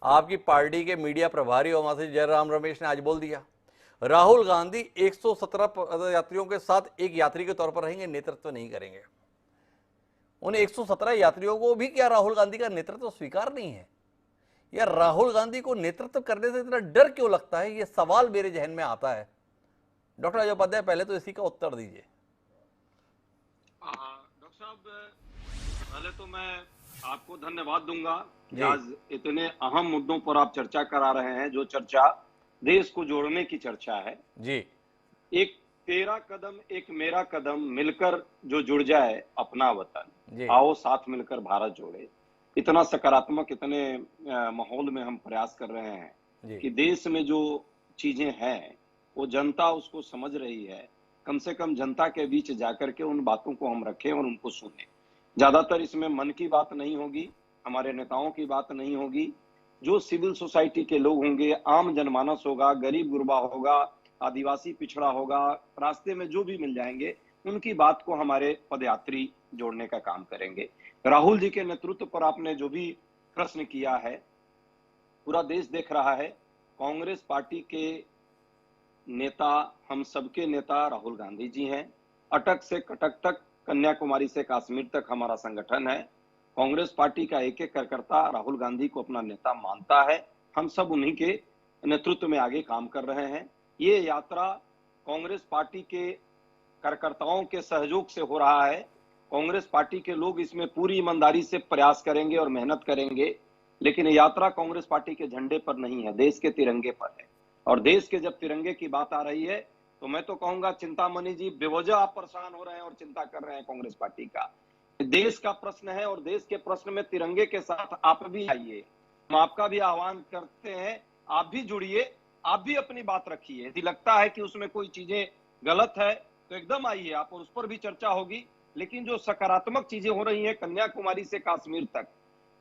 आपकी पार्टी के मीडिया प्रभारी और वहां से जयराम रमेश ने आज बोल दिया, राहुल गांधी 117 यात्रियों के साथ एक यात्री के तौर पर रहेंगे, नेतृत्व नहीं करेंगे। उन 117 यात्रियों को भी क्या राहुल गांधी का नेतृत्व स्वीकार नहीं है? या राहुल गांधी को नेतृत्व करने से इतना डर क्यों लगता है? यह सवाल मेरे जहन में आता है। डॉक्टर अजय उपाध्याय, पहले तो इसी का उत्तर दीजिए। डॉक्टर साहब, पहले तो मैं आपको धन्यवाद दूंगा कि आज इतने अहम मुद्दों पर आप चर्चा करा रहे हैं, जो चर्चा देश को जोड़ने की चर्चा है जी। एक तेरा कदम एक मेरा कदम मिलकर जो जुड़ जाए अपना वतन, आओ साथ मिलकर भारत जोड़े। इतना सकारात्मक, इतने माहौल में हम प्रयास कर रहे हैं कि देश में जो चीजें हैं वो जनता उसको समझ रही है। कम से कम जनता के बीच जाकर के उन बातों को हम रखें और उनको सुने। ज्यादातर इसमें मन की बात नहीं होगी, हमारे नेताओं की बात नहीं होगी। जो सिविल सोसाइटी के लोग होंगे, आम जनमानस होगा, गरीब गुरबा होगा, आदिवासी पिछड़ा होगा, रास्ते में जो भी मिल जाएंगे, उनकी बात को हमारे पदयात्री जोड़ने का काम करेंगे। राहुल जी के नेतृत्व पर आपने जो भी प्रश्न किया है, पूरा देश देख रहा है। कांग्रेस पार्टी के नेता, हम सबके नेता राहुल गांधी जी हैं। अटक से कटक तक, कन्याकुमारी से कश्मीर तक हमारा संगठन है। कांग्रेस पार्टी का एक एक कार्यकर्ता राहुल गांधी को अपना नेता मानता है। हम सब उन्हीं के नेतृत्व में आगे काम कर रहे हैं। ये यात्रा कांग्रेस पार्टी के कार्यकर्ताओं के सहयोग से हो रहा है। कांग्रेस पार्टी के लोग इसमें पूरी ईमानदारी से प्रयास करेंगे और मेहनत करेंगे, लेकिन यात्रा कांग्रेस पार्टी के झंडे पर नहीं है, देश के तिरंगे पर है। और देश के जब तिरंगे की बात आ रही है तो मैं तो कहूंगा, चिंतामणि जी, बेवजह आप परेशान हो रहे हैं और चिंता कर रहे हैं कांग्रेस पार्टी का। देश का प्रश्न है और देश के प्रश्न में तिरंगे के साथ आप भी आइए। हम आपका भी आह्वान करते हैं, आप भी जुड़िए, आप भी अपनी बात रखिए। यदि लगता है कि उसमें कोई चीजें गलत है तो एकदम आइए आप, और उस पर भी चर्चा होगी। लेकिन जो सकारात्मक चीजें हो रही हैं, कन्याकुमारी से कश्मीर तक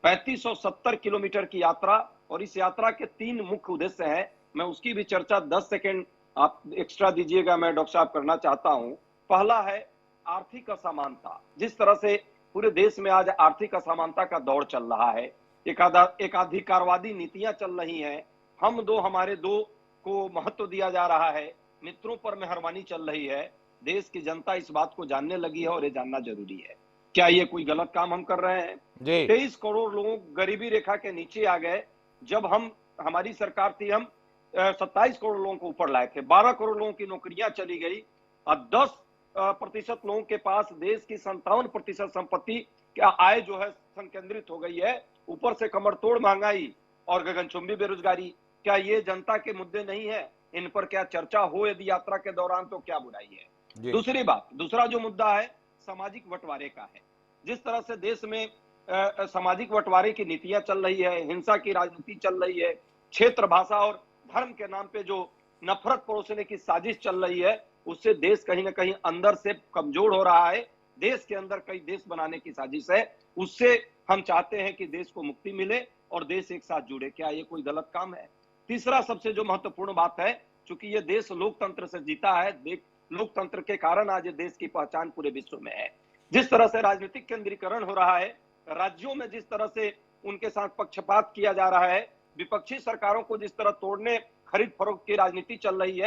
3570 किलोमीटर की यात्रा, और इस यात्रा के 3 मुख्य उद्देश्य हैं। मैं उसकी भी चर्चा 10 सेकेंड आप एक्स्ट्रा दीजिएगा, मैं डॉक्टर साहब करना चाहता हूं। पहला है आर्थिक असमानता। जिस तरह से पूरे देश में आज आर्थिक असमानता का दौर चल रहा है, एकाधिकारवादी नीतियां चल रही हैं, हम दो हमारे दो को महत्व दिया जा रहा है, मित्रों पर मेहरबानी चल रही है। देश की जनता इस बात को जानने लगी है और ये जानना जरूरी है। क्या ये कोई गलत काम हम कर रहे हैं? 23 करोड़ लोग गरीबी रेखा के नीचे आ गए। जब हमारी सरकार थी, हम 27 करोड़ लोगों को ऊपर लाए थे। 12 करोड़ लोगों की नौकरियां चली गई और 10% लोगों के पास देश की 57% संपत्ति का आय जो है संकेंद्रित हो गई है। ऊपर से कमरतोड़ महंगाई और गगनचुंबी बेरोजगारी। क्या ये जनता के मुद्दे नहीं है? इन पर क्या चर्चा हो यदि यात्रा के दौरान, तो क्या बुराई है? दूसरी बात, दूसरा जो मुद्दा है सामाजिक बंटवारे का है। जिस तरह से देश में सामाजिक बंटवारे की नीतियां चल रही है, हिंसा की राजनीति चल रही है, क्षेत्र, भाषा और धर्म के नाम पे जो नफरत परोसने की साजिश चल रही है, उससे देश कहीं ना कहीं अंदर से कमजोर हो रहा है। देश के अंदर कई देश बनाने की साजिश है, उससे हम चाहते हैं कि देश को मुक्ति मिले और देश एक साथ जुड़े। क्या ये कोई गलत काम है? तीसरा सबसे जो महत्वपूर्ण बात है, चूंकि ये देश लोकतंत्र से जीता है, लोकतंत्र के कारण आज देश की पहचान पूरे विश्व में है। जिस तरह से राजनीतिक केंद्रीकरण हो रहा है, राज्यों में जिस तरह से उनके साथ पक्षपात किया जा रहा है, विपक्षी सरकारों को जिस तरह तोड़ने, खरीद फरोख्त की राजनीति चल रही है,